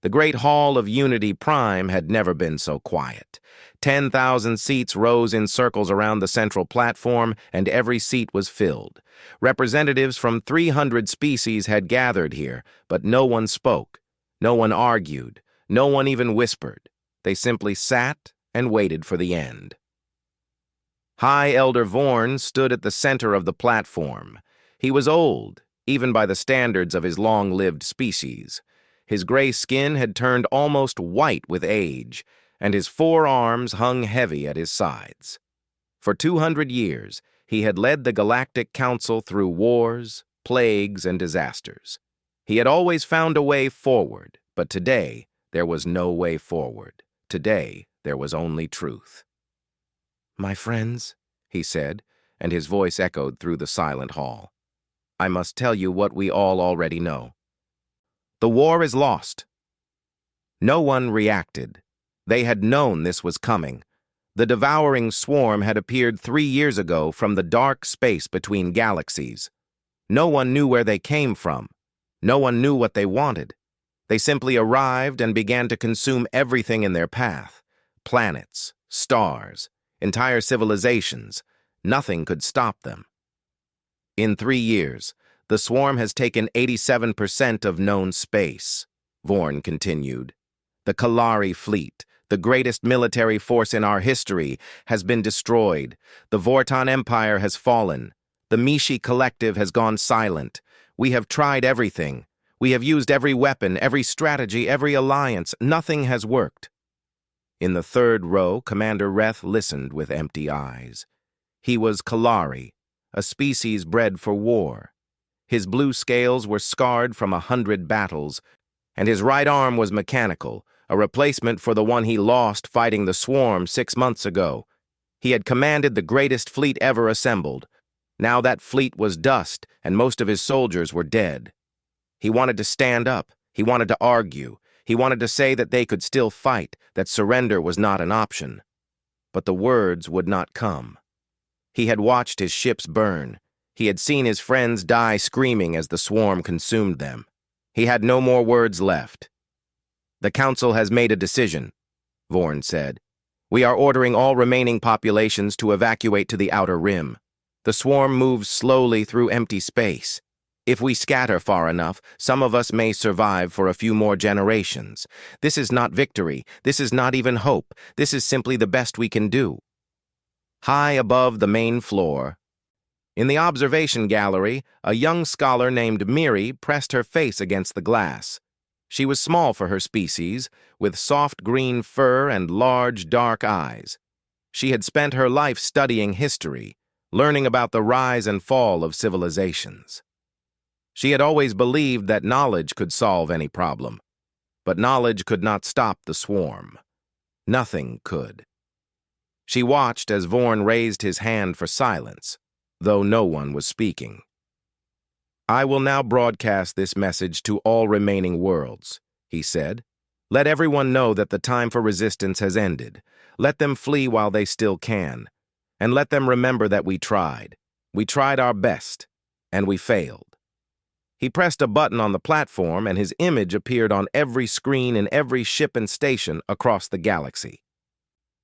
The Great Hall of Unity Prime had never been so quiet. 10,000 seats rose in circles around the central platform, and every seat was filled. Representatives from 300 species had gathered here, but no one spoke. No one argued. No one even whispered. They simply sat and waited for the end. High Elder Vorn stood at the center of the platform. He was old, even by the standards of his long-lived species. His gray skin had turned almost white with age, and his 4 arms hung heavy at his sides. For 200 years, he had led the Galactic Council through wars, plagues, and disasters. He had always found a way forward, but today there was no way forward. Today there was only truth. "My friends," he said, and his voice echoed through the silent hall. "I must tell you what we all already know. The war is lost." No one reacted. They had known this was coming. The devouring swarm had appeared 3 years ago from the dark space between galaxies. No one knew where they came from. No one knew what they wanted. They simply arrived and began to consume everything in their path. Planets, stars, entire civilizations. Nothing could stop them. In 3 years, the swarm has taken 87% of known space, Vorn continued. The Kalari fleet, the greatest military force in our history, has been destroyed. The Vorton Empire has fallen. The Mishi Collective has gone silent. We have tried everything. We have used every weapon, every strategy, every alliance. Nothing has worked. In the third row, Commander Reth listened with empty eyes. He was Kalari, a species bred for war. His blue scales were scarred from 100 battles, and his right arm was mechanical, a replacement for the one he lost fighting the swarm 6 months ago. He had commanded the greatest fleet ever assembled. Now that fleet was dust, and most of his soldiers were dead. He wanted to stand up. He wanted to argue. He wanted to say that they could still fight, that surrender was not an option. But the words would not come. He had watched his ships burn. He had seen his friends die screaming as the swarm consumed them. He had no more words left. "The Council has made a decision," Vorn said. "We are ordering all remaining populations to evacuate to the outer rim. The swarm moves slowly through empty space. If we scatter far enough, some of us may survive for a few more generations. This is not victory. This is not even hope. This is simply the best we can do." High above the main floor, in the observation gallery, a young scholar named Miri pressed her face against the glass. She was small for her species, with soft green fur and large, dark eyes. She had spent her life studying history, learning about the rise and fall of civilizations. She had always believed that knowledge could solve any problem, but knowledge could not stop the swarm. Nothing could. She watched as Vorn raised his hand for silence, though no one was speaking. "I will now broadcast this message to all remaining worlds," he said. "Let everyone know that the time for resistance has ended. Let them flee while they still can. And let them remember that we tried. We tried our best, and we failed." He pressed a button on the platform, and his image appeared on every screen in every ship and station across the galaxy.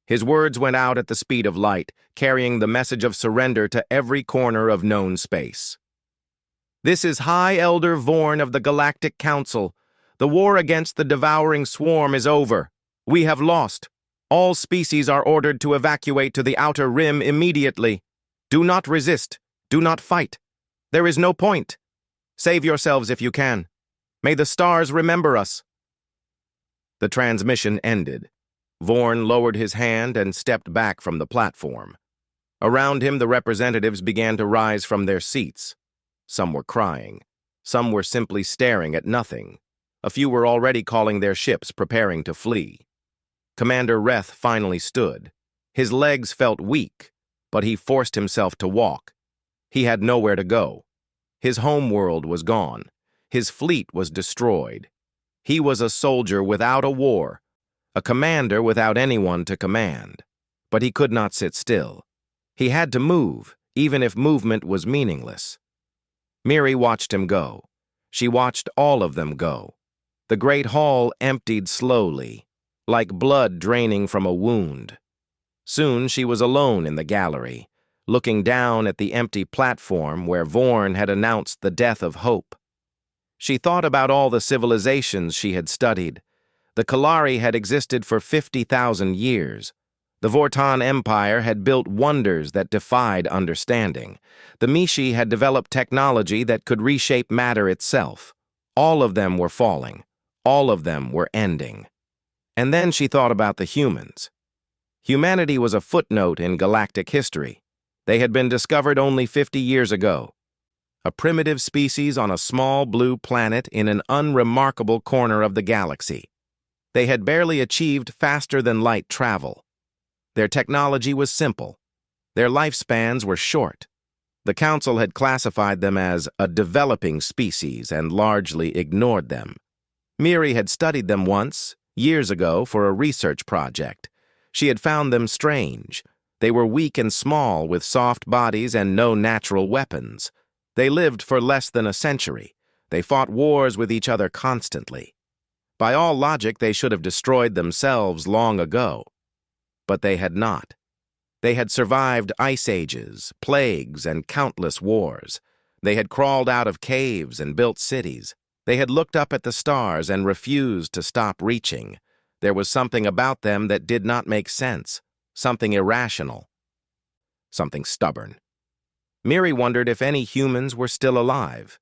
His words went out at the speed of light, carrying the message of surrender to every corner of known space. "This is High Elder Vorn of the Galactic Council. The war against the devouring swarm is over. We have lost. All species are ordered to evacuate to the outer rim immediately. Do not resist. Do not fight. There is no point. Save yourselves if you can. May the stars remember us." The transmission ended. Vorn lowered his hand and stepped back from the platform. Around him, the representatives began to rise from their seats. Some were crying. Some were simply staring at nothing. A few were already calling their ships, preparing to flee. Commander Reth finally stood. His legs felt weak, but he forced himself to walk. He had nowhere to go. His home world was gone. His fleet was destroyed. He was a soldier without a war, a commander without anyone to command. But he could not sit still. He had to move, even if movement was meaningless. Miri watched him go. She watched all of them go. The great hall emptied slowly, like blood draining from a wound. Soon she was alone in the gallery, looking down at the empty platform where Vorn had announced the death of hope. She thought about all the civilizations she had studied. The Kalari had existed for 50,000 years. The Vortan Empire had built wonders that defied understanding. The Mishi had developed technology that could reshape matter itself. All of them were falling. All of them were ending. And then she thought about the humans. Humanity was a footnote in galactic history. They had been discovered only 50 years ago. A primitive species on a small blue planet in an unremarkable corner of the galaxy. They had barely achieved faster-than-light travel. Their technology was simple. Their lifespans were short. The Council had classified them as a developing species and largely ignored them. Miri had studied them once, years ago, for a research project. She had found them strange. They were weak and small with soft bodies and no natural weapons. They lived for less than a century. They fought wars with each other constantly. By all logic, they should have destroyed themselves long ago. But they had not. They had survived ice ages, plagues, and countless wars. They had crawled out of caves and built cities. They had looked up at the stars and refused to stop reaching. There was something about them that did not make sense, something irrational, something stubborn. Miri wondered if any humans were still alive.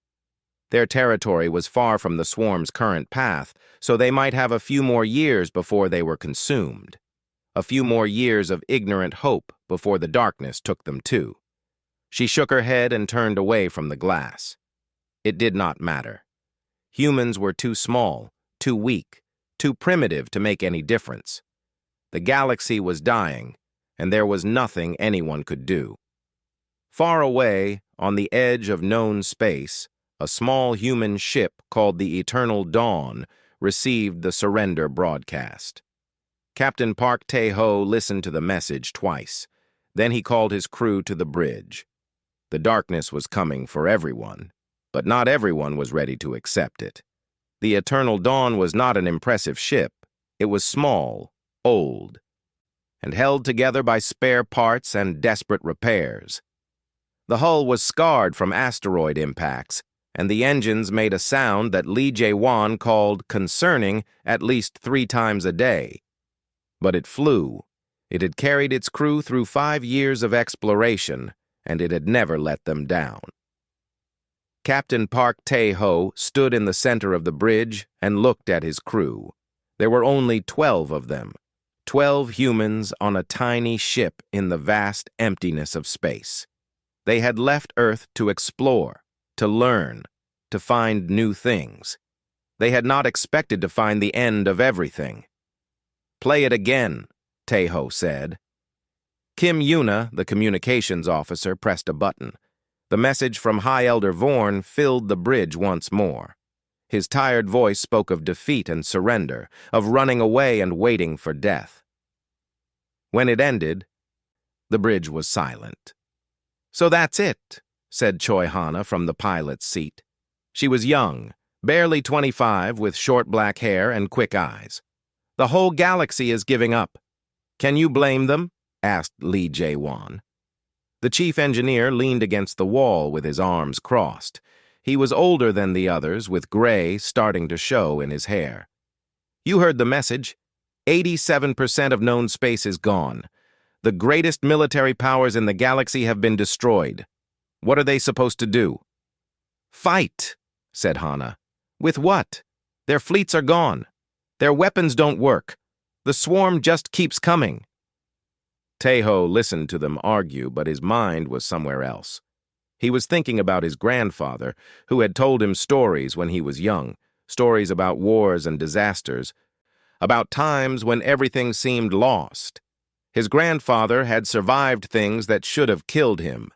Their territory was far from the swarm's current path, so they might have a few more years before they were consumed. A few more years of ignorant hope before the darkness took them too. She shook her head and turned away from the glass. It did not matter. Humans were too small, too weak, too primitive to make any difference. The galaxy was dying, and there was nothing anyone could do. Far away, on the edge of known space, a small human ship called the Eternal Dawn received the surrender broadcast. Captain Park Tae-ho listened to the message twice. Then he called his crew to the bridge. The darkness was coming for everyone, but not everyone was ready to accept it. The Eternal Dawn was not an impressive ship. It was small, old, and held together by spare parts and desperate repairs. The hull was scarred from asteroid impacts, and the engines made a sound that Lee Jae-won called concerning at least 3 times a day. But it flew. It had carried its crew through 5 years of exploration, and it had never let them down. Captain Park Tae-ho stood in the center of the bridge and looked at his crew. There were only 12 of them, 12 humans on a tiny ship in the vast emptiness of space. They had left Earth to explore, to learn, to find new things. They had not expected to find the end of everything. "Play it again," Tae-ho said. Kim Yuna, the communications officer, pressed a button. The message from High Elder Vorn filled the bridge once more. His tired voice spoke of defeat and surrender, of running away and waiting for death. When it ended, the bridge was silent. "So that's it," said Choi Hana from the pilot's seat. She was young, barely 25, with short black hair and quick eyes. "The whole galaxy is giving up. Can you blame them?" asked Lee Jae-won. The chief engineer leaned against the wall with his arms crossed. He was older than the others, with gray starting to show in his hair. "You heard the message. 87% of known space is gone. The greatest military powers in the galaxy have been destroyed. What are they supposed to do?" "Fight," said Hana. "With what? Their fleets are gone. Their weapons don't work. The swarm just keeps coming." Tae-ho listened to them argue, but his mind was somewhere else. He was thinking about his grandfather, who had told him stories when he was young, stories about wars and disasters, about times when everything seemed lost. His grandfather had survived things that should have killed him.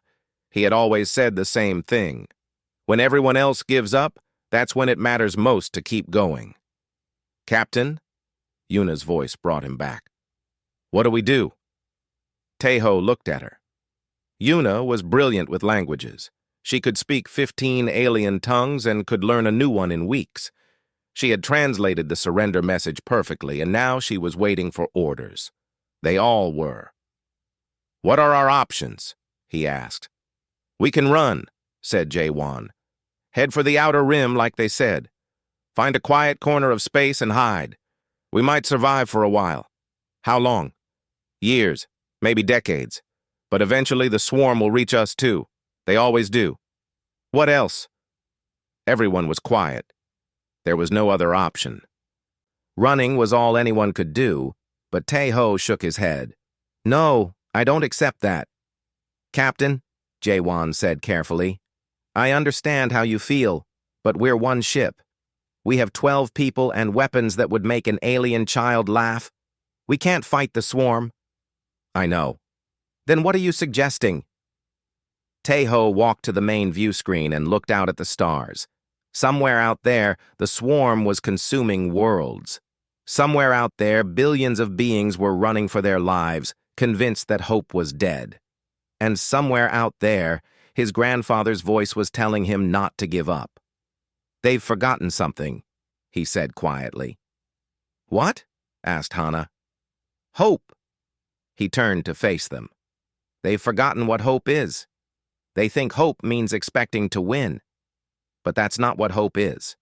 He had always said the same thing. When everyone else gives up, that's when it matters most to keep going. "Captain?" Yuna's voice brought him back. "What do we do?" Tae-ho looked at her. Yuna was brilliant with languages. She could speak 15 alien tongues and could learn a new one in weeks. She had translated the surrender message perfectly, and now she was waiting for orders. They all were. "What are our options?" he asked. "We can run," said J1. "Head for the outer rim like they said. Find a quiet corner of space and hide. We might survive for a while. How long? Years, maybe decades. But eventually the swarm will reach us too. They always do. What else?" Everyone was quiet. There was no other option. Running was all anyone could do, but Tae-ho shook his head. "No, I don't accept that." "Captain," Jae-won said carefully, "I understand how you feel, but we're one ship. We have 12 people and weapons that would make an alien child laugh. We can't fight the swarm." "I know. Then what are you suggesting?" Tae-ho walked to the main view screen and looked out at the stars. Somewhere out there, the swarm was consuming worlds. Somewhere out there, billions of beings were running for their lives, convinced that hope was dead. And somewhere out there, his grandfather's voice was telling him not to give up. "They've forgotten something," he said quietly. "What?" asked Hana. "Hope." He turned to face them. "They've forgotten what hope is. They think hope means expecting to win. But that's not what hope is.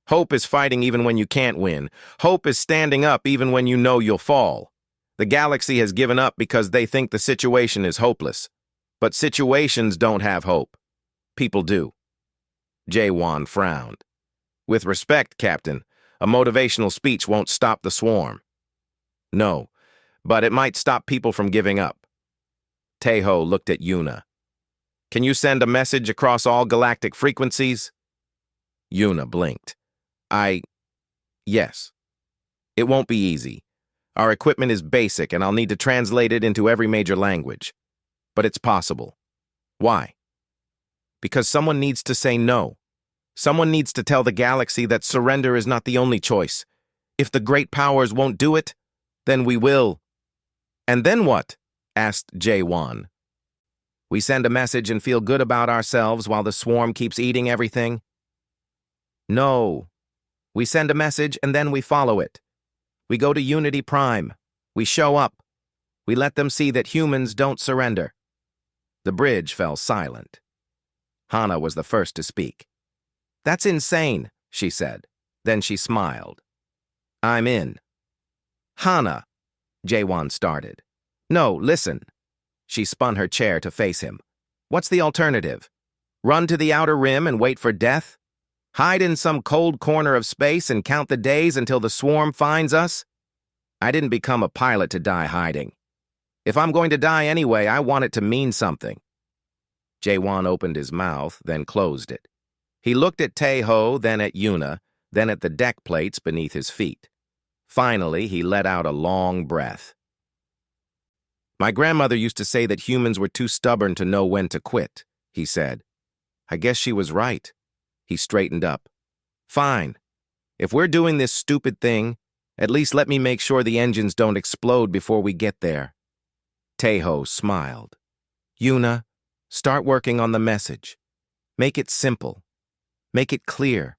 Hope is fighting even when you can't win. Hope is standing up even when you know you'll fall. The galaxy has given up because they think the situation is hopeless. But situations don't have hope. People do." Jae-won frowned. "With respect, Captain, a motivational speech won't stop the swarm." "No, but it might stop people from giving up." Tae-ho looked at Yuna. "Can you send a message across all galactic frequencies?" Yuna blinked. Yes. It won't be easy. Our equipment is basic, and I'll need to translate it into every major language. But it's possible." "Why?" "Because someone needs to say no. Someone needs to tell the galaxy that surrender is not the only choice. If the great powers won't do it, then we will." "And then what?" asked Jae-won. "We send a message and feel good about ourselves while the swarm keeps eating everything?" "No. We send a message and then we follow it. We go to Unity Prime. We show up. We let them see that humans don't surrender." The bridge fell silent. Hana was the first to speak. "That's insane," she said. Then she smiled. "I'm in." "Hana," Jae-won started. "No, listen." She spun her chair to face him. "What's the alternative? Run to the outer rim and wait for death? Hide in some cold corner of space and count the days until the swarm finds us? I didn't become a pilot to die hiding. If I'm going to die anyway, I want it to mean something." Jae-won opened his mouth, then closed it. He looked at Tae-ho, then at Yuna, then at the deck plates beneath his feet. Finally, he let out a long breath. "My grandmother used to say that humans were too stubborn to know when to quit," he said. "I guess she was right." He straightened up. "Fine. If we're doing this stupid thing, at least let me make sure the engines don't explode before we get there." Tae-ho smiled. "Yuna, start working on the message. Make it simple. Make it clear.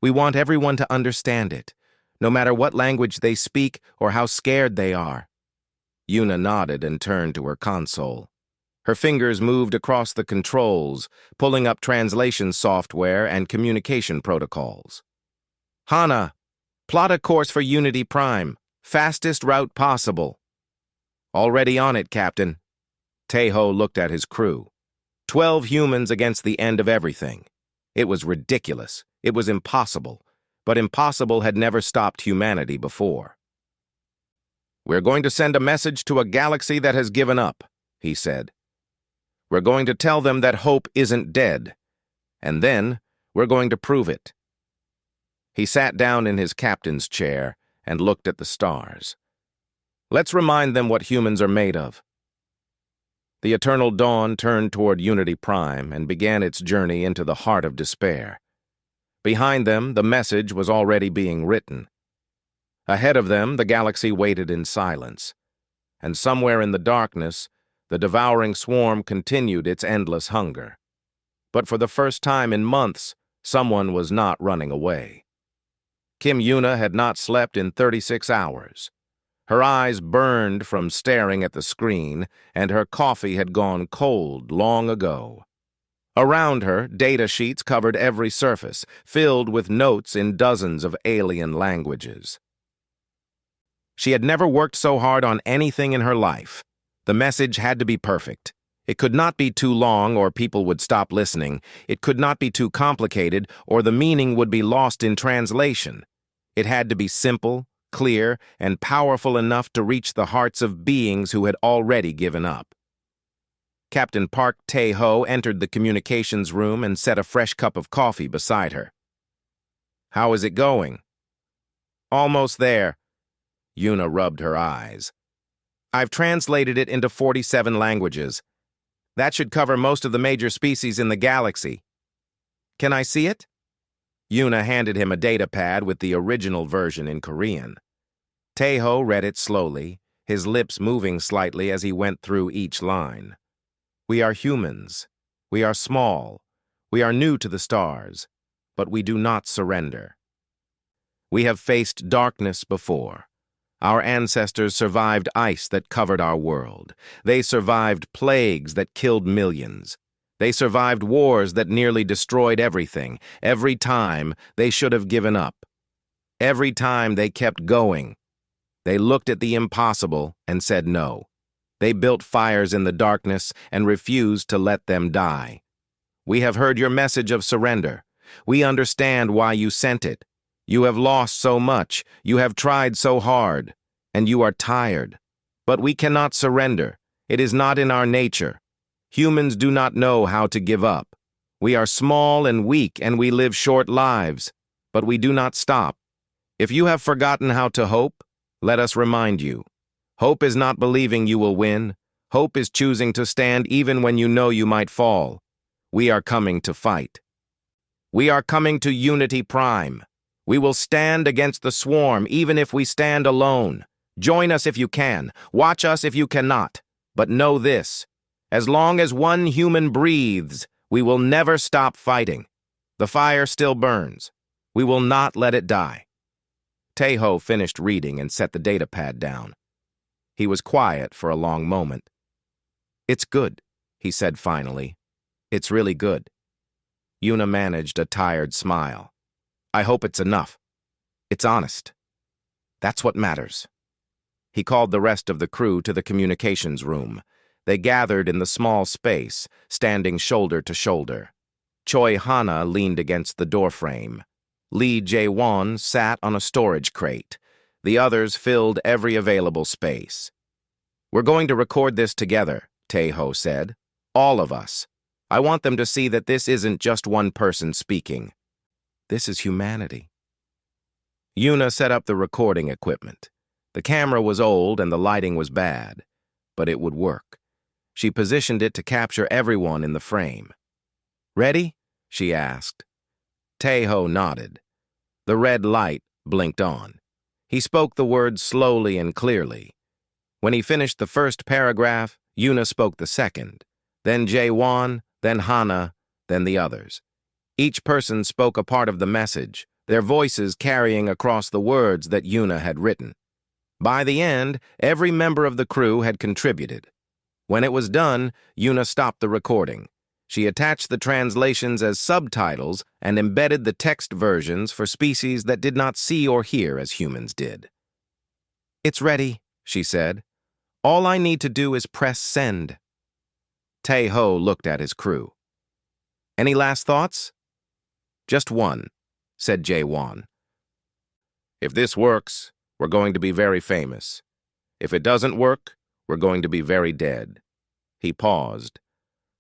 We want everyone to understand it, no matter what language they speak or how scared they are." Yuna nodded and turned to her console. Her fingers moved across the controls, pulling up translation software and communication protocols. "Hana, plot a course for Unity Prime. Fastest route possible." "Already on it, Captain." Tae-ho looked at his crew. 12 humans against the end of everything. It was ridiculous. It was impossible. But impossible had never stopped humanity before. "We're going to send a message to a galaxy that has given up," he said. "We're going to tell them that hope isn't dead. And then we're going to prove it." He sat down in his captain's chair and looked at the stars. "Let's remind them what humans are made of." The eternal dawn turned toward Unity Prime and began its journey into the heart of despair. Behind them, the message was already being written. Ahead of them, the galaxy waited in silence. And somewhere in the darkness, the devouring swarm continued its endless hunger. But for the first time in months, someone was not running away. Kim Yuna had not slept in 36 hours. Her eyes burned from staring at the screen, and her coffee had gone cold long ago. Around her, data sheets covered every surface, filled with notes in dozens of alien languages. She had never worked so hard on anything in her life. The message had to be perfect. It could not be too long or people would stop listening. It could not be too complicated or the meaning would be lost in translation. It had to be simple, clear, and powerful enough to reach the hearts of beings who had already given up. Captain Park Tae-ho entered the communications room and set a fresh cup of coffee beside her. "How is it going?" "Almost there." Yuna rubbed her eyes. "I've translated it into 47 languages. That should cover most of the major species in the galaxy. Can I see it?" Yuna handed him a datapad with the original version in Korean. Tae-ho read it slowly, his lips moving slightly as he went through each line. "We are humans. We are small. We are new to the stars, but we do not surrender. We have faced darkness before. Our ancestors survived ice that covered our world. They survived plagues that killed millions. They survived wars that nearly destroyed everything. Every time, they should have given up. Every time, they kept going. They looked at the impossible and said no. They built fires in the darkness and refused to let them die. We have heard your message of surrender. We understand why you sent it. You have lost so much, you have tried so hard, and you are tired. But we cannot surrender. It is not in our nature. Humans do not know how to give up. We are small and weak, and we live short lives, but we do not stop. If you have forgotten how to hope, let us remind you. Hope is not believing you will win. Hope is choosing to stand even when you know you might fall. We are coming to fight. We are coming to Unity Prime. We will stand against the swarm even if we stand alone. Join us if you can. Watch us if you cannot. But know this. As long as one human breathes, we will never stop fighting. The fire still burns. We will not let it die." Tae-ho finished reading and set the datapad down. He was quiet for a long moment. "It's good," he said finally. "It's really good." Yuna managed a tired smile. "I hope it's enough. It's honest. That's what matters." He called the rest of the crew to the communications room. They gathered in the small space, standing shoulder to shoulder. Choi Hana leaned against the doorframe. Lee Jae-won sat on a storage crate. The others filled every available space. "We're going to record this together," Tae-ho said. "All of us. I want them to see that this isn't just one person speaking. This is humanity." Yuna set up the recording equipment. The camera was old and the lighting was bad, but it would work. She positioned it to capture everyone in the frame. "Ready?" she asked. Tae-ho nodded. The red light blinked on. He spoke the words slowly and clearly. When he finished the first paragraph, Yuna spoke the second, then Jae-won, then Hana, then the others. Each person spoke a part of the message, their voices carrying across the words that Yuna had written. By the end, every member of the crew had contributed. When it was done, Yuna stopped the recording. She attached the translations as subtitles and embedded the text versions for species that did not see or hear as humans did. "It's ready," she said. "All I need to do is press send." Tae-ho looked at his crew. "Any last thoughts?" "Just one," said Jae-won. "If this works, we're going to be very famous. If it doesn't work, we're going to be very dead." He paused.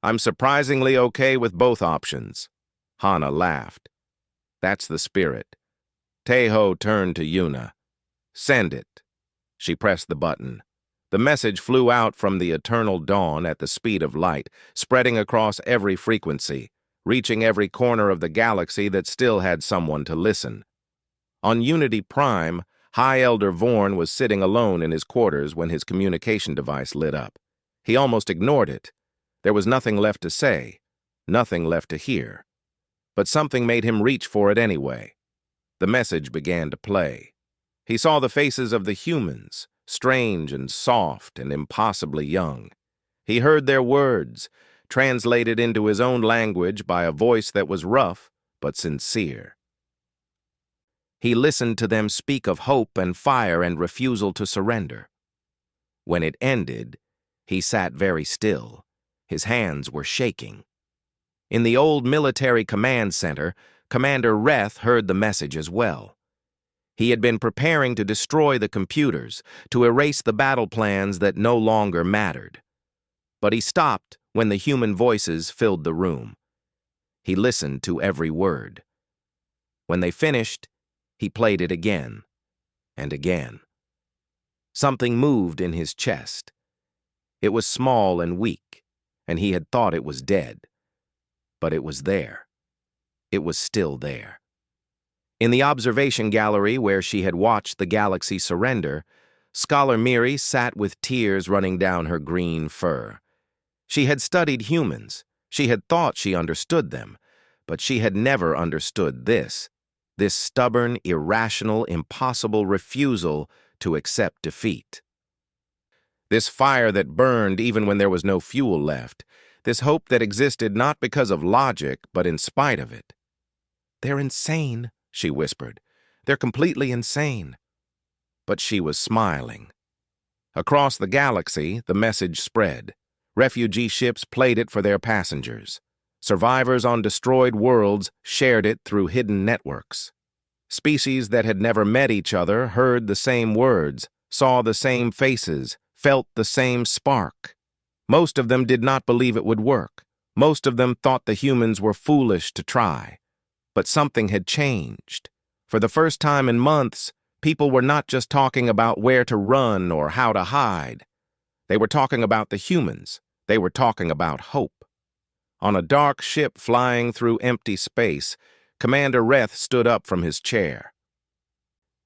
"I'm surprisingly okay with both options." Hana laughed. "That's the spirit." Tae-ho turned to Yuna. "Send it." She pressed the button. The message flew out from the eternal dawn at the speed of light, spreading across every frequency, reaching every corner of the galaxy that still had someone to listen. On Unity Prime, High Elder Vorn was sitting alone in his quarters when his communication device lit up. He almost ignored it. There was nothing left to say, nothing left to hear. But something made him reach for it anyway. The message began to play. He saw the faces of the humans, strange and soft and impossibly young. He heard their words, translated into his own language by a voice that was rough but sincere. He listened to them speak of hope and fire and refusal to surrender. When it ended, he sat very still. His hands were shaking. In the old military command center, Commander Reth heard the message as well. He had been preparing to destroy the computers, to erase the battle plans that no longer mattered. But he stopped when the human voices filled the room. He listened to every word. When they finished, he played it again and again. Something moved in his chest. It was small and weak, and he had thought it was dead. But it was there. It was still there. In the observation gallery where she had watched the galaxy surrender, Scholar Miri sat with tears running down her green fur. She had studied humans. She had thought she understood them, but she had never understood this stubborn, irrational, impossible refusal to accept defeat. This fire that burned even when there was no fuel left, this hope that existed not because of logic, but in spite of it. "They're insane," she whispered. "They're completely insane." But she was smiling. Across the galaxy, the message spread. Refugee ships played it for their passengers. Survivors on destroyed worlds shared it through hidden networks. Species that had never met each other heard the same words, saw the same faces, felt the same spark. Most of them did not believe it would work. Most of them thought the humans were foolish to try. But something had changed. For the first time in months, people were not just talking about where to run or how to hide. They were talking about the humans. They were talking about hope. On a dark ship flying through empty space, Commander Reth stood up from his chair.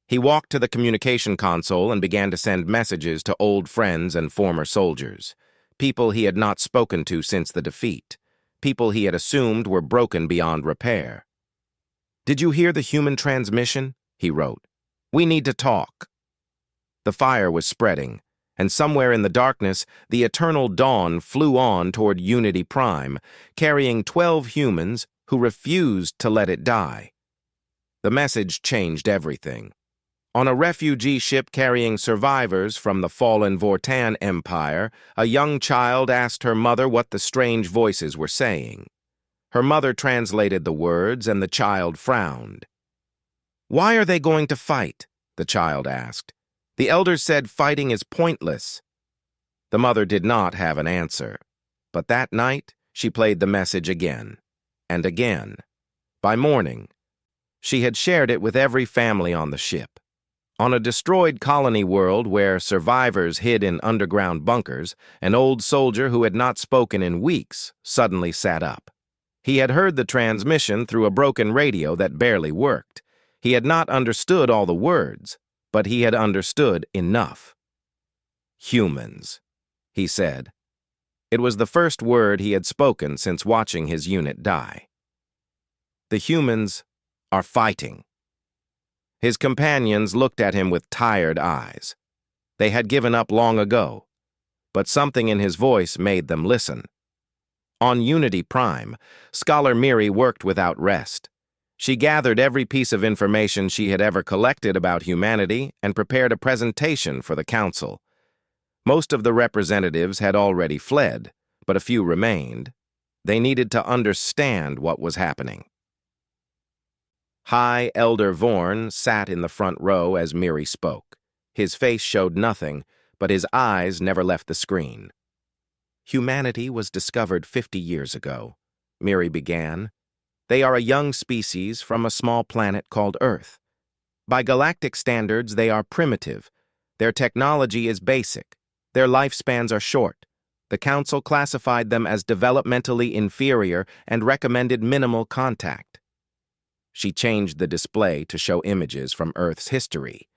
He walked to the communication console and began to send messages to old friends and former soldiers, people he had not spoken to since the defeat, people he had assumed were broken beyond repair. "Did you hear the human transmission?" he wrote. "We need to talk." The fire was spreading, and somewhere in the darkness, the eternal dawn flew on toward Unity Prime, carrying 12 humans who refused to let it die. The message changed everything. On a refugee ship carrying survivors from the fallen Vortan Empire, a young child asked her mother what the strange voices were saying. Her mother translated the words, and the child frowned. "Why are they going to fight?" the child asked. "The elders said fighting is pointless." The mother did not have an answer, but that night she played the message again and again. By morning, she had shared it with every family on the ship. On a destroyed colony world where survivors hid in underground bunkers, an old soldier who had not spoken in weeks suddenly sat up. He had heard the transmission through a broken radio that barely worked. He had not understood all the words, but he had understood enough. "Humans," he said. It was the first word he had spoken since watching his unit die. "The humans are fighting." His companions looked at him with tired eyes. They had given up long ago, but something in his voice made them listen. On Unity Prime, Scholar Miri worked without rest. She gathered every piece of information she had ever collected about humanity and prepared a presentation for the council. Most of the representatives had already fled, but a few remained. They needed to understand what was happening. High Elder Vorn sat in the front row as Miri spoke. His face showed nothing, but his eyes never left the screen. "Humanity was discovered 50 years ago," Miri began. "They are a young species from a small planet called Earth. By galactic standards, they are primitive. Their technology is basic. Their lifespans are short. The Council classified them as developmentally inferior and recommended minimal contact." She changed the display to show images from Earth's history.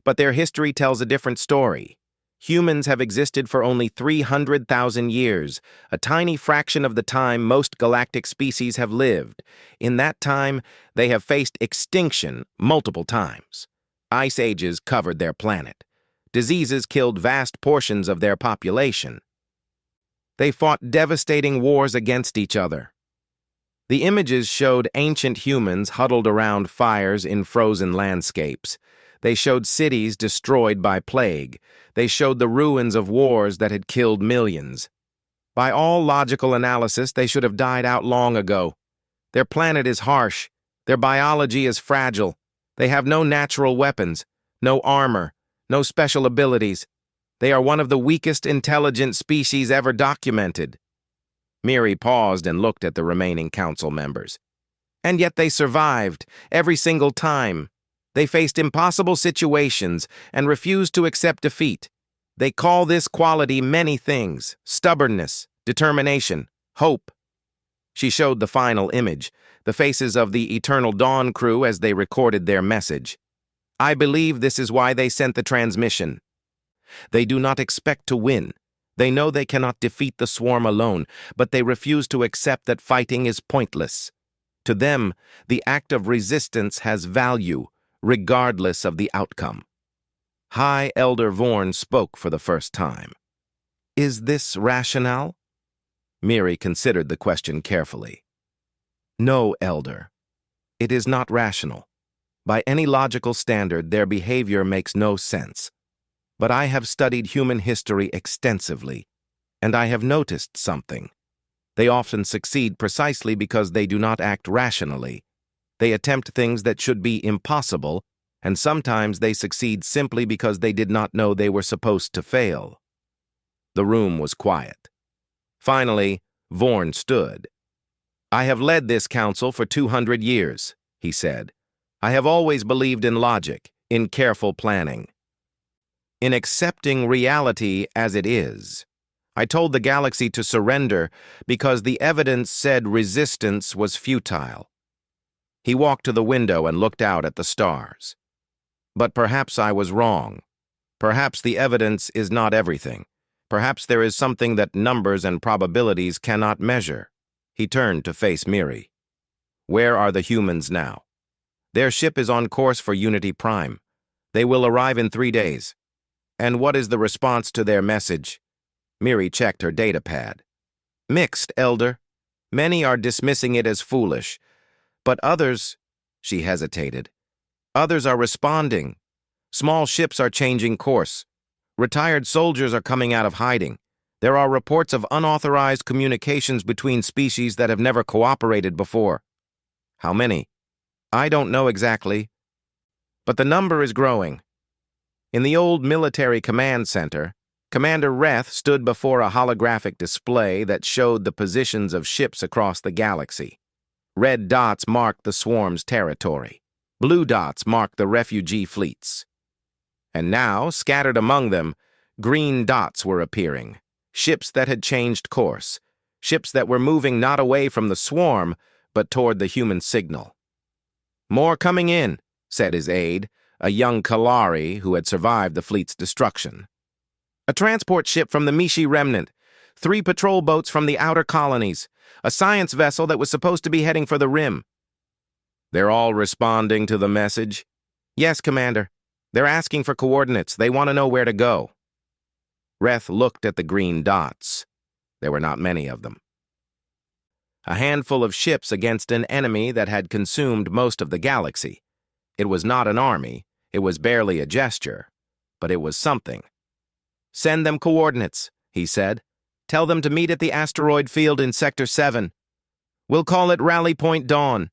"But their history tells a different story. Humans have existed for only 300,000 years, a tiny fraction of the time most galactic species have lived. In that time, they have faced extinction multiple times. Ice ages covered their planet. Diseases killed vast portions of their population. They fought devastating wars against each other. The images showed ancient humans huddled around fires in frozen landscapes. They showed cities destroyed by plague. They showed the ruins of wars that had killed millions. By all logical analysis, they should have died out long ago. Their planet is harsh. Their biology is fragile. They have no natural weapons, no armor, no special abilities. They are one of the weakest intelligent species ever documented. Miri paused and looked at the remaining council members. And yet they survived, every single time. They faced impossible situations and refused to accept defeat. They call this quality many things: stubbornness, determination, hope. She showed the final image, the faces of the Eternal Dawn crew as they recorded their message. I believe this is why they sent the transmission. They do not expect to win. They know they cannot defeat the swarm alone, but they refuse to accept that fighting is pointless. To them, the act of resistance has value, regardless of the outcome. High Elder Vorn spoke for the first time. Is this rational? Miri considered the question carefully. No, Elder. It is not rational. By any logical standard, their behavior makes no sense. But I have studied human history extensively, and I have noticed something. They often succeed precisely because they do not act rationally. They attempt things that should be impossible, and sometimes they succeed simply because they did not know they were supposed to fail. The room was quiet. Finally, Vorn stood. I have led this council for 200 years, he said. I have always believed in logic, in careful planning, in accepting reality as it is. I told the galaxy to surrender because the evidence said resistance was futile. He walked to the window and looked out at the stars. But perhaps I was wrong. Perhaps the evidence is not everything. Perhaps there is something that numbers and probabilities cannot measure. He turned to face Miri. Where are the humans now? Their ship is on course for Unity Prime. They will arrive in 3 days. And what is the response to their message? Miri checked her datapad. Mixed, Elder. Many are dismissing it as foolish. But others, she hesitated. Others are responding. Small ships are changing course. Retired soldiers are coming out of hiding. There are reports of unauthorized communications between species that have never cooperated before. How many? I don't know exactly. But the number is growing. In the old military command center, Commander Reth stood before a holographic display that showed the positions of ships across the galaxy. Red dots marked the swarm's territory. Blue dots marked the refugee fleets. And now, scattered among them, green dots were appearing. Ships that had changed course. Ships that were moving not away from the swarm, but toward the human signal. More coming in, said his aide, a young Kalari who had survived the fleet's destruction. A transport ship from the Mishi remnant, 3 patrol boats from the outer colonies, a science vessel that was supposed to be heading for the rim. They're all responding to the message? Yes, Commander. They're asking for coordinates. They want to know where to go. Reth looked at the green dots. There were not many of them. A handful of ships against an enemy that had consumed most of the galaxy. It was not an army. It was barely a gesture. But it was something. Send them coordinates, he said. Tell them to meet at the asteroid field in Sector 7. We'll call it Rally Point Dawn.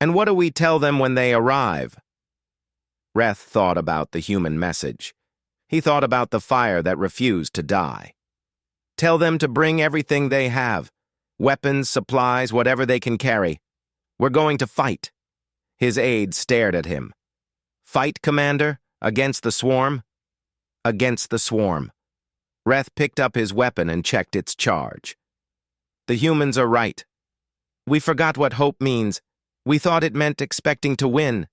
And what do we tell them when they arrive? Reth thought about the human message. He thought about the fire that refused to die. Tell them to bring everything they have. Weapons, supplies, whatever they can carry. We're going to fight. His aide stared at him. Fight, Commander? Against the swarm? Against the swarm. Reth picked up his weapon and checked its charge. The humans are right. We forgot what hope means. We thought it meant expecting to win.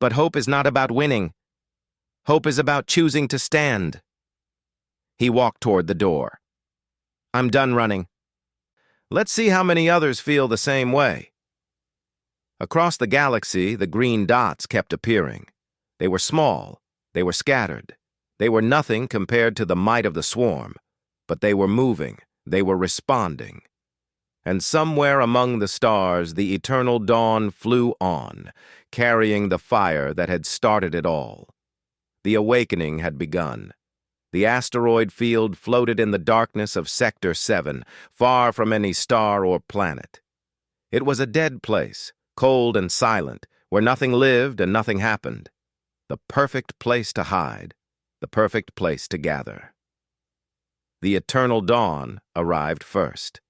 But hope is not about winning. Hope is about choosing to stand. He walked toward the door. I'm done running. Let's see how many others feel the same way. Across the galaxy, the green dots kept appearing. They were small. They were scattered. They were nothing compared to the might of the swarm, but they were moving. They were responding. And somewhere among the stars, the eternal dawn flew on, carrying the fire that had started it all. The awakening had begun. The asteroid field floated in the darkness of Sector 7, far from any star or planet. It was a dead place, cold and silent, where nothing lived and nothing happened. The perfect place to hide, the perfect place to gather. The eternal dawn arrived first.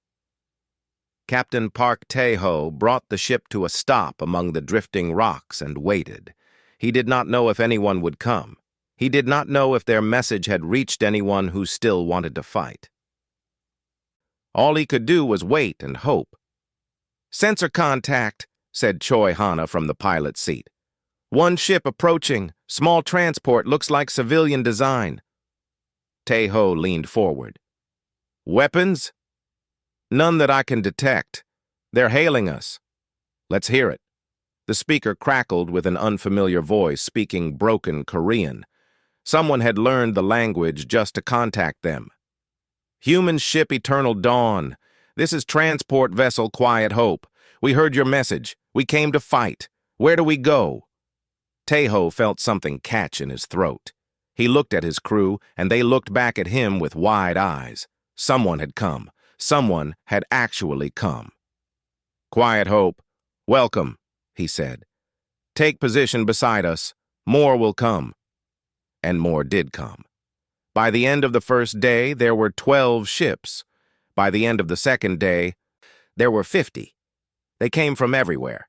Captain Park Tae-ho brought the ship to a stop among the drifting rocks and waited. He did not know if anyone would come. He did not know if their message had reached anyone who still wanted to fight. All he could do was wait and hope. "Sensor contact," said Choi Hana from the pilot's seat. "One ship approaching. Small transport, looks like civilian design." Tae-ho leaned forward. "Weapons?" "None that I can detect. They're hailing us." "Let's hear it." The speaker crackled with an unfamiliar voice speaking broken Korean. Someone had learned the language just to contact them. "Human ship Eternal Dawn. This is transport vessel Quiet Hope. We heard your message. We came to fight. Where do we go?" Tae-ho felt something catch in his throat. He looked at his crew, and they looked back at him with wide eyes. Someone had come. Someone had actually come. "Quiet Hope, welcome," he said. "Take position beside us. More will come." And more did come. By the end of the first day, there were 12 ships. By the end of the second day, there were 50. They came from everywhere.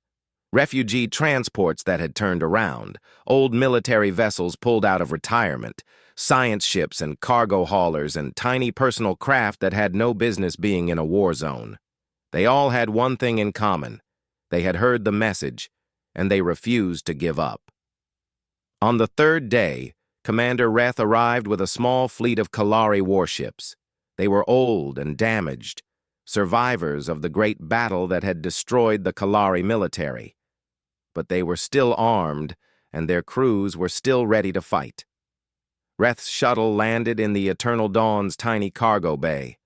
Refugee transports that had turned around, old military vessels pulled out of retirement, science ships and cargo haulers and tiny personal craft that had no business being in a war zone. They all had one thing in common. They had heard the message, and they refused to give up. On the third day, Commander Reth arrived with a small fleet of Kalari warships. They were old and damaged, survivors of the great battle that had destroyed the Kalari military. But they were still armed, and their crews were still ready to fight. Reth's shuttle landed in the Eternal Dawn's tiny cargo bay.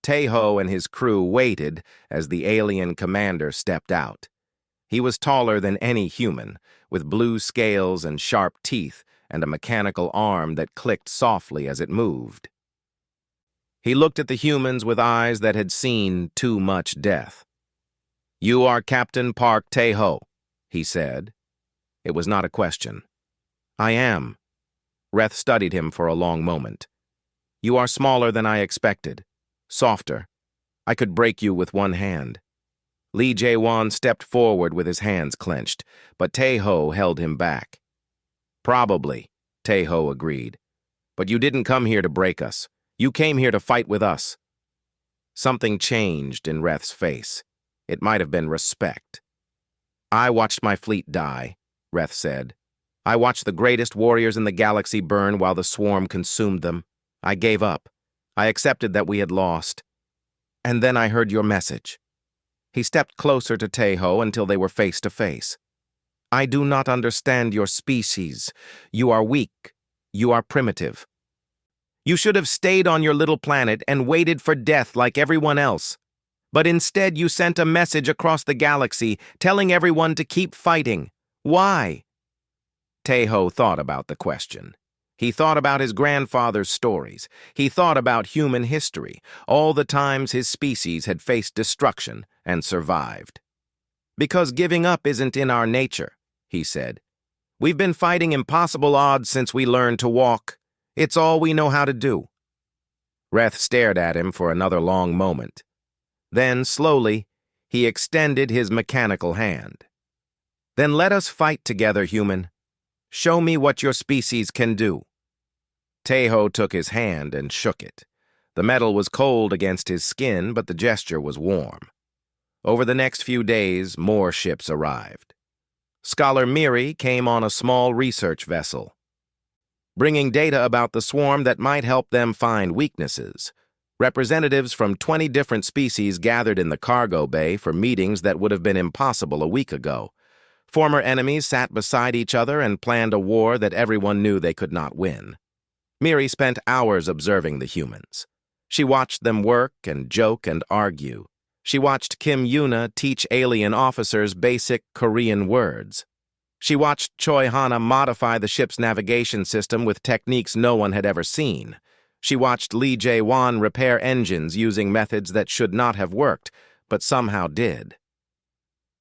Tae-ho and his crew waited as the alien commander stepped out. He was taller than any human, with blue scales and sharp teeth, and a mechanical arm that clicked softly as it moved. He looked at the humans with eyes that had seen too much death. "You are Captain Park Tae-ho," he said. It was not a question. "I am." Reth studied him for a long moment. "You are smaller than I expected. Softer. I could break you with one hand." Lee Jae-won stepped forward with his hands clenched, but Tae-ho held him back. "Probably," Tae-ho agreed. "But you didn't come here to break us. You came here to fight with us." Something changed in Reth's face. It might have been respect. "I watched my fleet die," Reth said. "I watched the greatest warriors in the galaxy burn while the swarm consumed them. I gave up. I accepted that we had lost. And then I heard your message." He stepped closer to Tae-ho until they were face to face. "I do not understand your species. You are weak. You are primitive. You should have stayed on your little planet and waited for death like everyone else. But instead you sent a message across the galaxy telling everyone to keep fighting. Why?" Tae-ho thought about the question. He thought about his grandfather's stories. He thought about human history, all the times his species had faced destruction and survived. "Because giving up isn't in our nature," he said. "We've been fighting impossible odds since we learned to walk. It's all we know how to do." Reth stared at him for another long moment. Then, slowly, he extended his mechanical hand. "Then let us fight together, human. Show me what your species can do." Tae-ho took his hand and shook it. The metal was cold against his skin, but the gesture was warm. Over the next few days, more ships arrived. Scholar Miri came on a small research vessel. bringing data about the swarm that might help them find weaknesses. Representatives from 20 different species gathered in the cargo bay for meetings that would have been impossible a week ago. Former enemies sat beside each other and planned a war that everyone knew they could not win. Miri spent hours observing the humans. She watched them work and joke and argue. She watched Kim Yuna teach alien officers basic Korean words. She watched Choi Hana modify the ship's navigation system with techniques no one had ever seen. She watched Lee Jae-won repair engines using methods that should not have worked, but somehow did.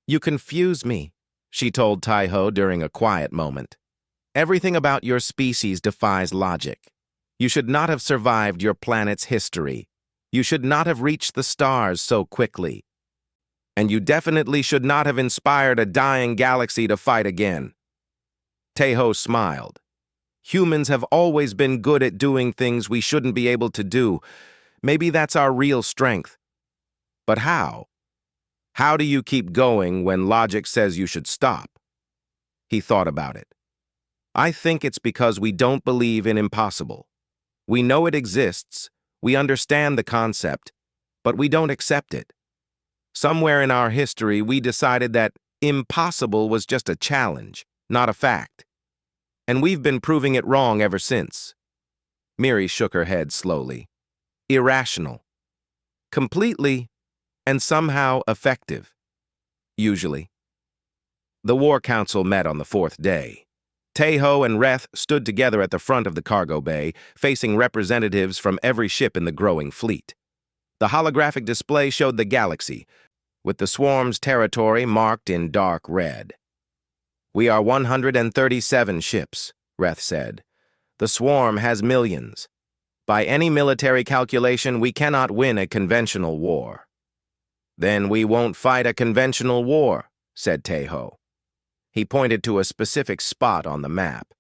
"You confuse me," she told Tai-ho during a quiet moment. "Everything about your species defies logic. You should not have survived your planet's history. You should not have reached the stars so quickly. And you definitely should not have inspired a dying galaxy to fight again." Tae-ho smiled. "Humans have always been good at doing things we shouldn't be able to do. Maybe that's our real strength. But how? How do you keep going when logic says you should stop?" He thought about it. "I think it's because we don't believe in impossible. We know it exists, we understand the concept, but we don't accept it. Somewhere in our history, we decided that impossible was just a challenge, not a fact. And we've been proving it wrong ever since." Miri shook her head slowly. "Irrational. Completely and somehow effective. Usually." The War Council met on the 4th day. Tae-ho and Reth stood together at the front of the cargo bay, facing representatives from every ship in the growing fleet. The holographic display showed the galaxy, with the swarm's territory marked in dark red. "We are 137 ships," Reth said. "The swarm has millions. By any military calculation, we cannot win a conventional war." "Then we won't fight a conventional war," said Tae-ho. He pointed to a specific spot on the map.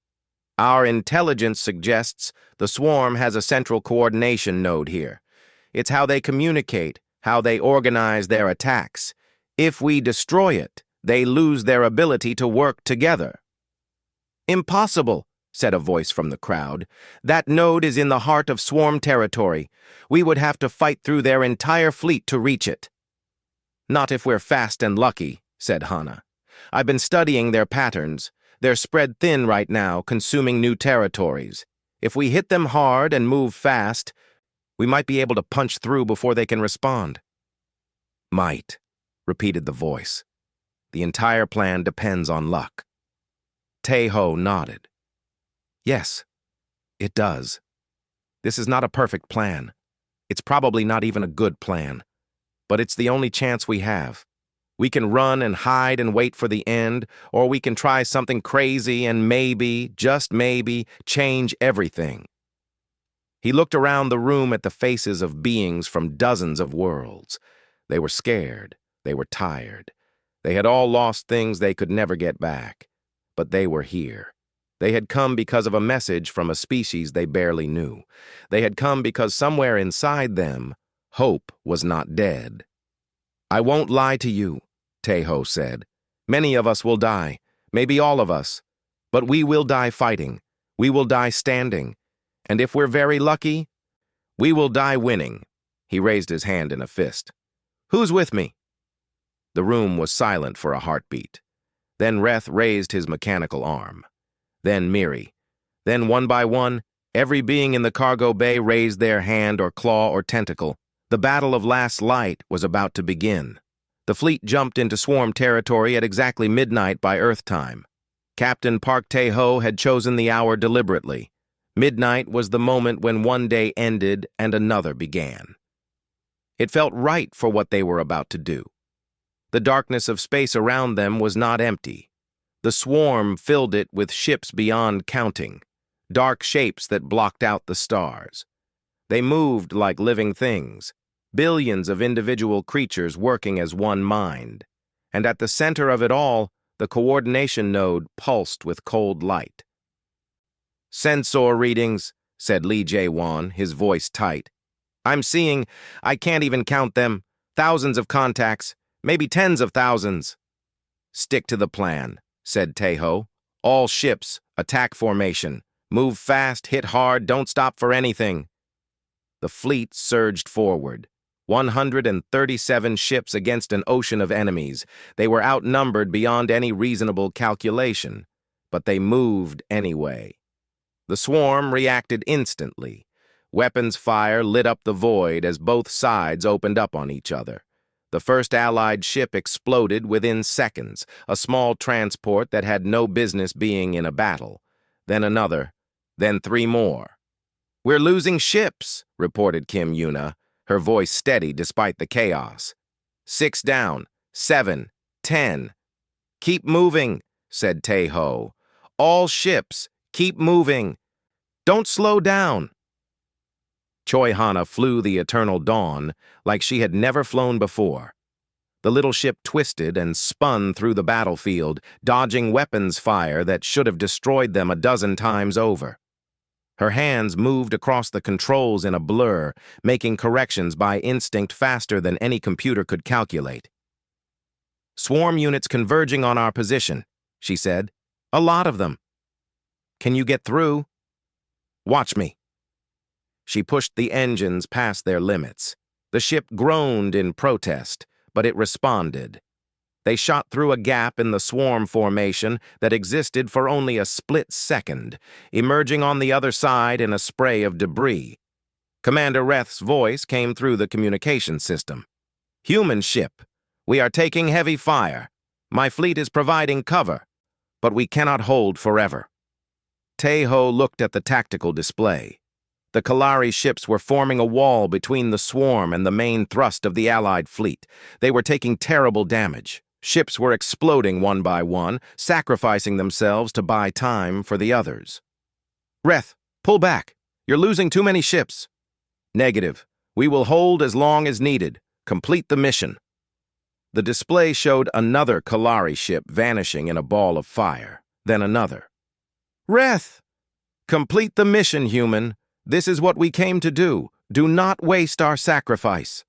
"Our intelligence suggests the swarm has a central coordination node here. It's how they communicate, how they organize their attacks. If we destroy it, they lose their ability to work together." "Impossible," said a voice from the crowd. "That node is in the heart of swarm territory. We would have to fight through their entire fleet to reach it." "Not if we're fast and lucky," said Hana. "I've been studying their patterns. They're spread thin right now, consuming new territories. If we hit them hard and move fast, we might be able to punch through before they can respond." "Might," repeated the voice. "The entire plan depends on luck." Tae-ho nodded. "Yes, it does. This is not a perfect plan. It's probably not even a good plan. But it's the only chance we have. We can run and hide and wait for the end, or we can try something crazy and maybe, just maybe, change everything." He looked around the room at the faces of beings from dozens of worlds. They were scared. They were tired. They had all lost things they could never get back. But they were here. They had come because of a message from a species they barely knew. They had come because somewhere inside them, hope was not dead. "I won't lie to you," Tae-ho said. "Many of us will die, maybe all of us. But we will die fighting. We will die standing. And if we're very lucky, we will die winning." He raised his hand in a fist. "Who's with me?" The room was silent for a heartbeat. Then Reth raised his mechanical arm. Then Miri. Then one by one, every being in the cargo bay raised their hand or claw or tentacle. The battle of last light was about to begin. The fleet jumped into swarm territory at exactly midnight by Earth time. Captain Park Tae-ho had chosen the hour deliberately. Midnight was the moment when one day ended and another began. It felt right for what they were about to do. The darkness of space around them was not empty. The swarm filled it with ships beyond counting, dark shapes that blocked out the stars. They moved like living things, billions of individual creatures working as one mind. And at the center of it all, the coordination node pulsed with cold light. "Sensor readings," said Lee Jae-won, his voice tight. I can't even count them, thousands of contacts, maybe tens of thousands." "Stick to the plan," said Tae-ho. "All ships, attack formation. Move fast, hit hard, don't stop for anything. The fleet surged forward. 137 ships against an ocean of enemies. They were outnumbered beyond any reasonable calculation, but they moved anyway. The swarm reacted instantly. Weapons fire lit up the void as both sides opened up on each other. The first Allied ship exploded within seconds, a small transport that had no business being in a battle. Then another, then 3 more. "We're losing ships," reported Kim Yuna, her voice steady despite the chaos. 6 down, 7, 10. "Keep moving," said Tae-ho. "All ships, keep moving. Don't slow down." Choi Hana flew the Eternal Dawn like she had never flown before. The little ship twisted and spun through the battlefield, dodging weapons fire that should have destroyed them a dozen times over. Her hands moved across the controls in a blur, making corrections by instinct faster than any computer could calculate. "Swarm units converging on our position," she said. "A lot of them. Can you get through? Watch me." She pushed the engines past their limits. The ship groaned in protest, but it responded. They shot through a gap in the swarm formation that existed for only a split second, emerging on the other side in a spray of debris. Commander Reth's voice came through the communication system. "Human ship, we are taking heavy fire. My fleet is providing cover, but we cannot hold forever." Tae-ho looked at the tactical display. The Kalari ships were forming a wall between the swarm and the main thrust of the Allied fleet. They were taking terrible damage. Ships were exploding one by one, sacrificing themselves to buy time for the others. "Reth, pull back. You're losing too many ships." "Negative. We will hold as long as needed. Complete the mission." The display showed another Kalari ship vanishing in a ball of fire, then another. "Reth! Complete the mission, human. This is what we came to do. Do not waste our sacrifice."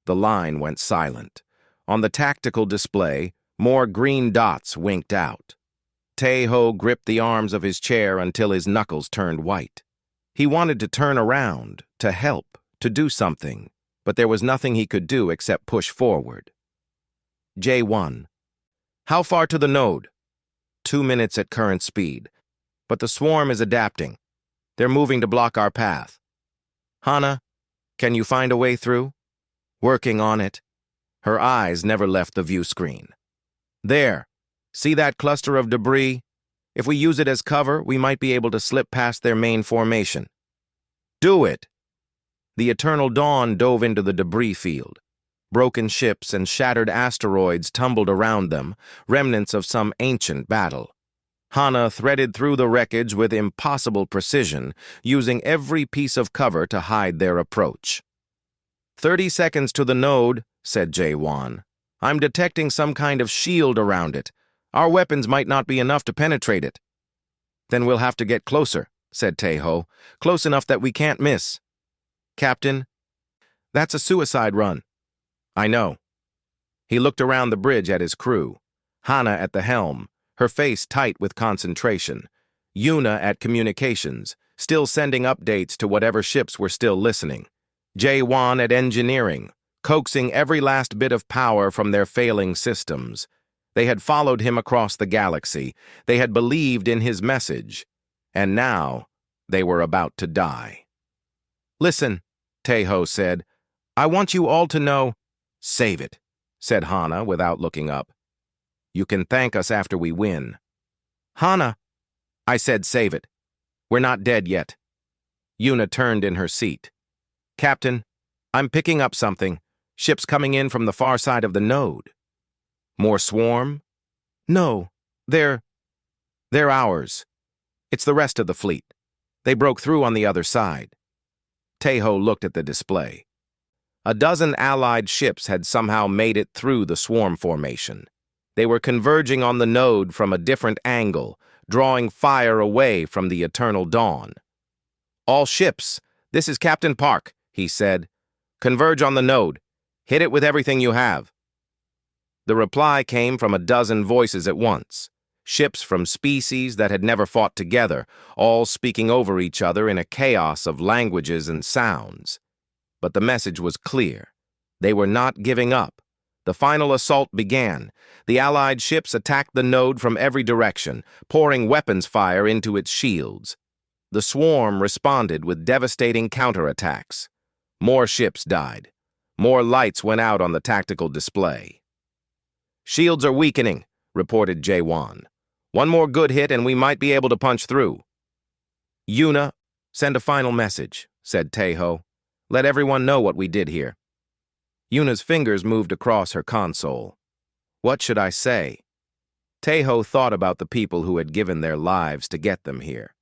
The line went silent. On the tactical display, more green dots winked out. Tae-ho gripped the arms of his chair until his knuckles turned white. He wanted to turn around, to help, to do something, but there was nothing he could do except push forward. J1. "How far to the node?" 2 minutes at current speed. But the swarm is adapting. They're moving to block our path. "Hana, can you find a way through?" "Working on it." Her eyes never left the view screen. "There. See that cluster of debris? If we use it as cover, we might be able to slip past their main formation." "Do it." The Eternal Dawn dove into the debris field. Broken ships and shattered asteroids tumbled around them, remnants of some ancient battle. Hana threaded through the wreckage with impossible precision, using every piece of cover to hide their approach. 30 seconds to the node," said Jae-won. "I'm detecting some kind of shield around it. Our weapons might not be enough to penetrate it." "Then we'll have to get closer," said Tae-ho. "Close enough that we can't miss." "Captain, that's a suicide run." "I know." He looked around the bridge at his crew. Hana at the helm, her face tight with concentration. Yuna at communications, still sending updates to whatever ships were still listening. Jae-won at engineering, coaxing every last bit of power from their failing systems. They had followed him across the galaxy. They had believed in his message. And now they were about to die. "Listen," Tae-ho said. "I want you all to know—" "Save it," said Hana without looking up. "You can thank us after we win." "Hana," I said, "save it. We're not dead yet." Yuna turned in her seat. "Captain, I'm picking up something. Ships coming in from the far side of the node." "More swarm?" "No, they're ours. It's the rest of the fleet. They broke through on the other side." Tae-ho looked at the display. A dozen Allied ships had somehow made it through the swarm formation. They were converging on the node from a different angle, drawing fire away from the Eternal Dawn. "All ships, this is Captain Park," he said. "Converge on the node. Hit it with everything you have." The reply came from a dozen voices at once. Ships from species that had never fought together, all speaking over each other in a chaos of languages and sounds. But the message was clear. They were not giving up. The final assault began. The Allied ships attacked the node from every direction, pouring weapons fire into its shields. The swarm responded with devastating counterattacks. More ships died. More lights went out on the tactical display. "Shields are weakening," reported J1. "One more good hit and we might be able to punch through." "Yuna, send a final message," said Taeho. "Let everyone know what we did here." Yuna's fingers moved across her console. What should I say? Taeho thought about the people who had given their lives to get them here.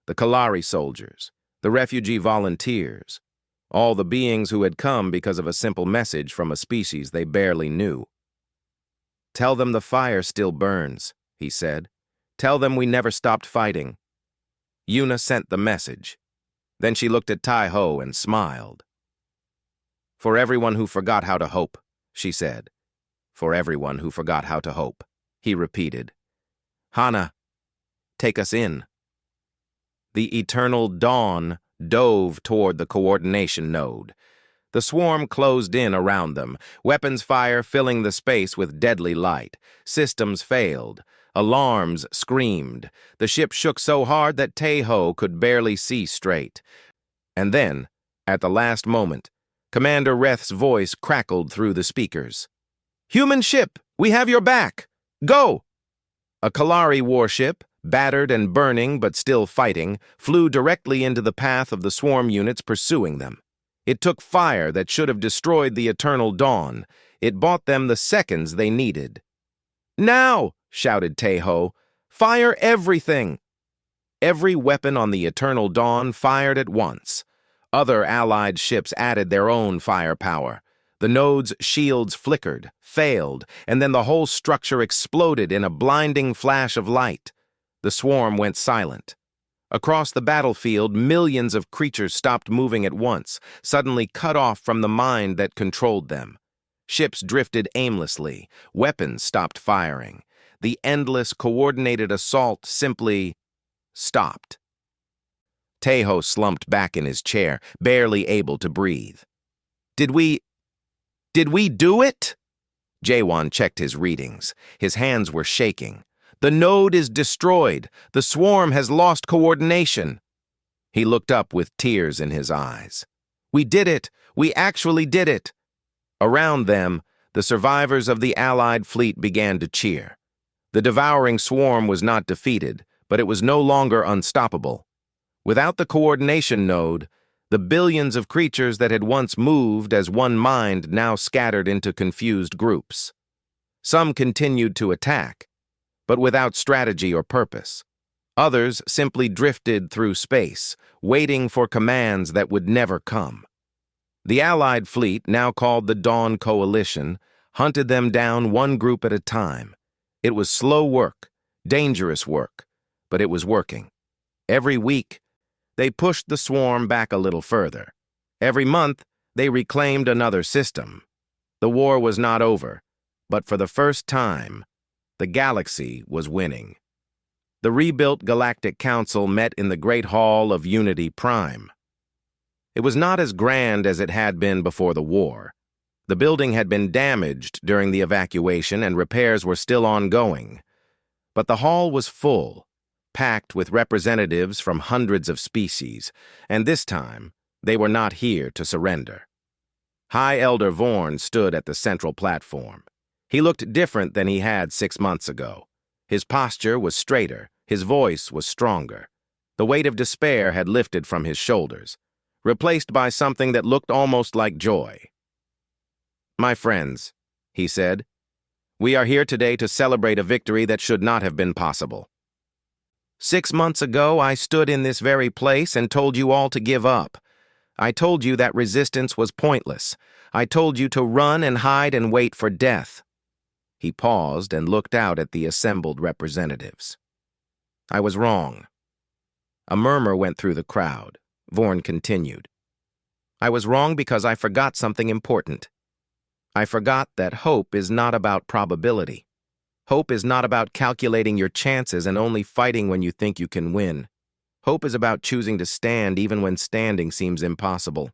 The Kalari soldiers, the refugee volunteers, all the beings who had come because of a simple message from a species they barely knew. "Tell them the fire still burns," he said. "Tell them we never stopped fighting." Yuna sent the message. Then she looked at Taeho and smiled. "For everyone who forgot how to hope," she said. "For everyone who forgot how to hope," he repeated. "Hana, take us in." The eternal dawn dove toward the coordination node. The swarm closed in around them, weapons fire filling the space with deadly light. Systems failed. Alarms screamed. The ship shook so hard that Taeho could barely see straight. And then, at the last moment, Commander Reth's voice crackled through the speakers. "Human ship, we have your back! Go!" A Kalari warship, battered and burning but still fighting, flew directly into the path of the swarm units pursuing them. It took fire that should have destroyed the eternal dawn. It bought them the seconds they needed. "Now!" shouted Taeho. "Fire everything!" Every weapon on the eternal dawn fired at once. Other Allied ships added their own firepower. The node's shields flickered, failed, and then the whole structure exploded in a blinding flash of light. The swarm went silent. Across the battlefield, millions of creatures stopped moving at once, suddenly cut off from the mind that controlled them. Ships drifted aimlessly. Weapons stopped firing. The endless, coordinated assault simply stopped. Taeho slumped back in his chair, barely able to breathe. Did we do it?" Jaewon checked his readings. His hands were shaking. "The node is destroyed. The swarm has lost coordination." He looked up with tears in his eyes. "We did it! We actually did it!" Around them, the survivors of the Allied fleet began to cheer. The devouring swarm was not defeated, but it was no longer unstoppable. Without the coordination node, the billions of creatures that had once moved as one mind now scattered into confused groups. Some continued to attack, but without strategy or purpose. Others simply drifted through space, waiting for commands that would never come. The Allied fleet, now called the Dawn Coalition, hunted them down one group at a time. It was slow work, dangerous work, but it was working. Every week, they pushed the swarm back a little further. Every month, they reclaimed another system. The war was not over, but for the first time, the galaxy was winning. The rebuilt Galactic Council met in the Great Hall of Unity Prime. It was not as grand as it had been before the war. The building had been damaged during the evacuation and repairs were still ongoing. But the hall was full, packed with representatives from hundreds of species, and this time, they were not here to surrender. High Elder Vorn stood at the central platform. He looked different than he had 6 months ago. His posture was straighter, his voice was stronger. The weight of despair had lifted from his shoulders, replaced by something that looked almost like joy. "My friends," he said, "we are here today to celebrate a victory that should not have been possible. 6 months ago, I stood in this very place and told you all to give up. I told you that resistance was pointless. I told you to run and hide and wait for death." He paused and looked out at the assembled representatives. "I was wrong." A murmur went through the crowd. Vorn continued. "I was wrong because I forgot something important. I forgot that hope is not about probability. Hope is not about calculating your chances and only fighting when you think you can win. Hope is about choosing to stand even when standing seems impossible.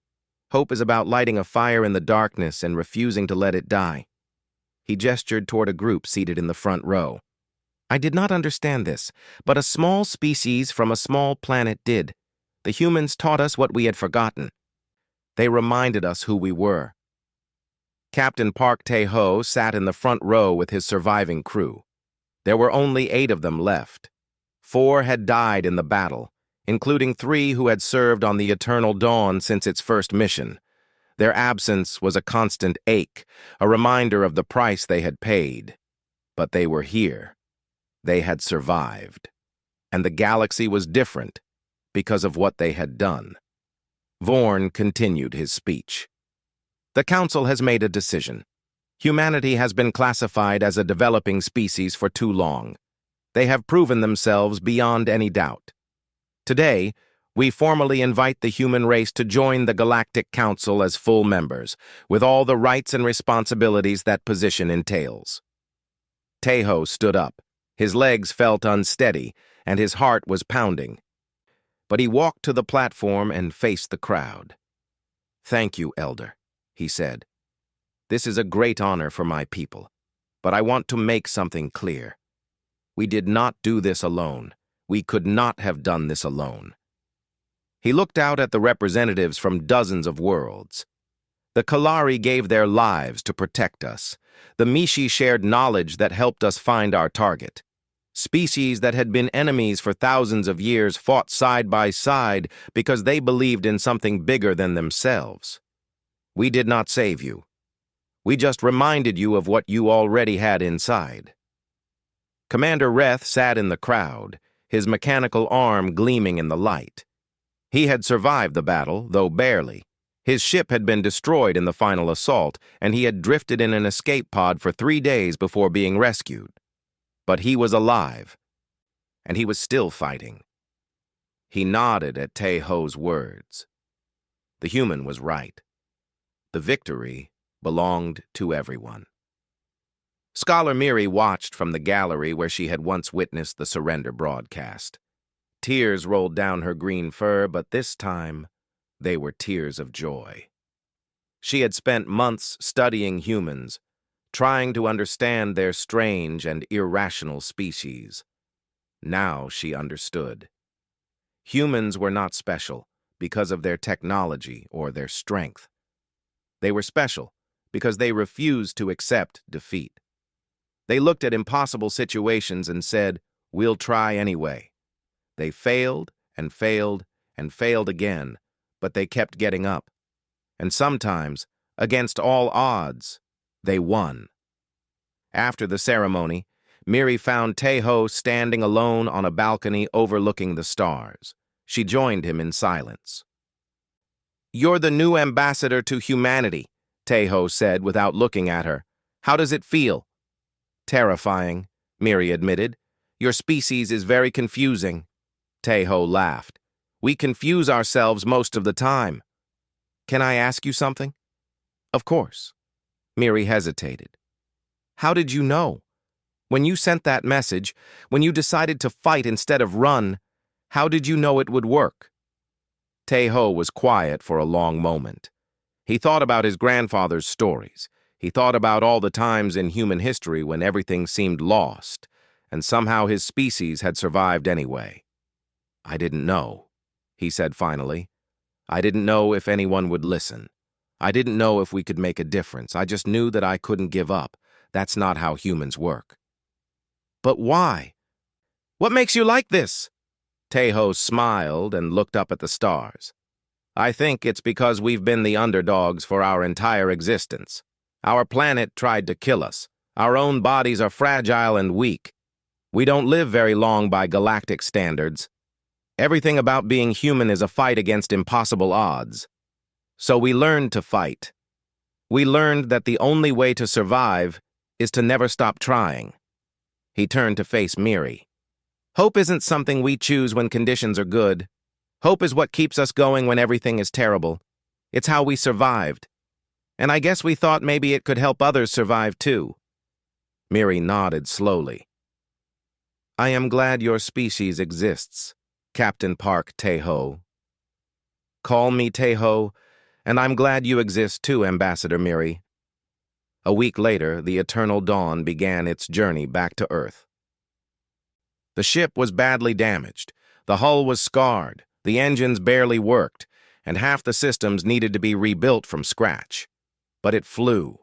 Hope is about lighting a fire in the darkness and refusing to let it die. He gestured toward a group seated in the front row. I did not understand this, but a small species from a small planet did. The humans taught us what we had forgotten. They reminded us who we were. Captain Park Tae-ho sat in the front row with his surviving crew. There were only 8 of them left. 4 had died in the battle, including 3 who had served on the Eternal Dawn since its first mission. Their absence was a constant ache, a reminder of the price they had paid. But they were here. They had survived. And the galaxy was different because of what they had done. Vorn continued his speech. The Council has made a decision. Humanity has been classified as a developing species for too long. They have proven themselves beyond any doubt. Today, we formally invite the human race to join the Galactic Council as full members, with all the rights and responsibilities that position entails. Tae-ho stood up. His legs felt unsteady, and his heart was pounding. But he walked to the platform and faced the crowd. Thank you, Elder, he said. This is a great honor for my people, but I want to make something clear. We did not do this alone. We could not have done this alone. He looked out at the representatives from dozens of worlds. The Kalari gave their lives to protect us. The Mishi shared knowledge that helped us find our target. Species that had been enemies for thousands of years fought side by side because they believed in something bigger than themselves. We did not save you. We just reminded you of what you already had inside. Commander Reth sat in the crowd, his mechanical arm gleaming in the light. He had survived the battle, though barely. His ship had been destroyed in the final assault, and he had drifted in an escape pod for 3 days before being rescued. But he was alive, and he was still fighting. He nodded at Tae-ho's words. The human was right. The victory belonged to everyone. Scholar Miri watched from the gallery where she had once witnessed the surrender broadcast. Tears rolled down her green fur, but this time they were tears of joy. She had spent months studying humans, trying to understand their strange and irrational species. Now she understood. Humans were not special because of their technology or their strength. They were special because they refused to accept defeat. They looked at impossible situations and said, "We'll try anyway." They failed and failed and failed again, but they kept getting up. And sometimes, against all odds, they won. After the ceremony, Miri found Tae-ho standing alone on a balcony overlooking the stars. She joined him in silence. "You're the new ambassador to humanity," Tae-ho said without looking at her. "How does it feel?" "Terrifying," Miri admitted. "Your species is very confusing." Tae-ho laughed. "We confuse ourselves most of the time." "Can I ask you something?" "Of course." Miri hesitated. "How did you know? When you sent that message, when you decided to fight instead of run, how did you know it would work?" Tae-ho was quiet for a long moment. He thought about his grandfather's stories. He thought about all the times in human history when everything seemed lost, and somehow his species had survived anyway. "I didn't know," he said finally. "I didn't know if anyone would listen. I didn't know if we could make a difference. I just knew that I couldn't give up. That's not how humans work." "But why? What makes you like this?" Tae-ho smiled and looked up at the stars. "I think it's because we've been the underdogs for our entire existence. Our planet tried to kill us. Our own bodies are fragile and weak. We don't live very long by galactic standards. Everything about being human is a fight against impossible odds. So we learned to fight. We learned that the only way to survive is to never stop trying." He turned to face Miri. "Hope isn't something we choose when conditions are good. Hope is what keeps us going when everything is terrible. It's how we survived. And I guess we thought maybe it could help others survive too." Miri nodded slowly. I am glad your species exists, Captain Park Taeho. Call me Taeho, and I'm glad you exist too, Ambassador Miri. A week later, the Eternal Dawn began its journey back to Earth. The ship was badly damaged. The hull was scarred, the engines barely worked, and half the systems needed to be rebuilt from scratch. But it flew.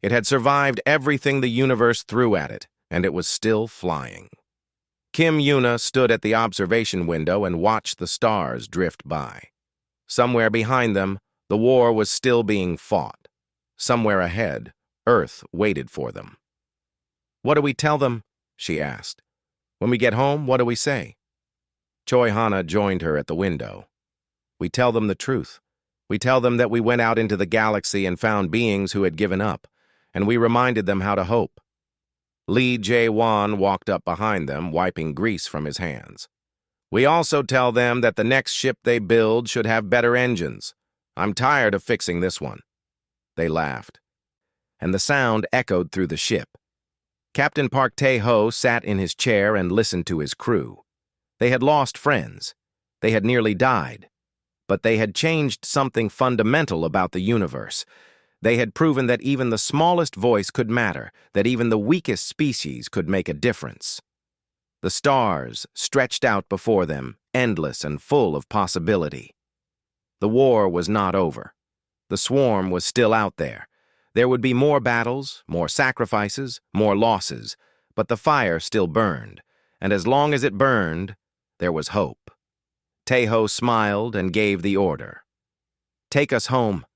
It had survived everything the universe threw at it, and it was still flying. Kim Yuna stood at the observation window and watched the stars drift by. Somewhere behind them, the war was still being fought. Somewhere ahead, Earth waited for them. What do we tell them? She asked. When we get home, what do we say? Choi Hana joined her at the window. We tell them the truth. We tell them that we went out into the galaxy and found beings who had given up, and we reminded them how to hope. Lee Jae-won walked up behind them, wiping grease from his hands. We also tell them that the next ship they build should have better engines. I'm tired of fixing this one. They laughed, and the sound echoed through the ship. Captain Park Tae-ho sat in his chair and listened to his crew. They had lost friends. They had nearly died. But they had changed something fundamental about the universe. They had proven that even the smallest voice could matter, that even the weakest species could make a difference. The stars stretched out before them, endless and full of possibility. The war was not over. The swarm was still out there. There would be more battles, more sacrifices, more losses, but the fire still burned, and as long as it burned, there was hope. Taeho smiled and gave the order. Take us home.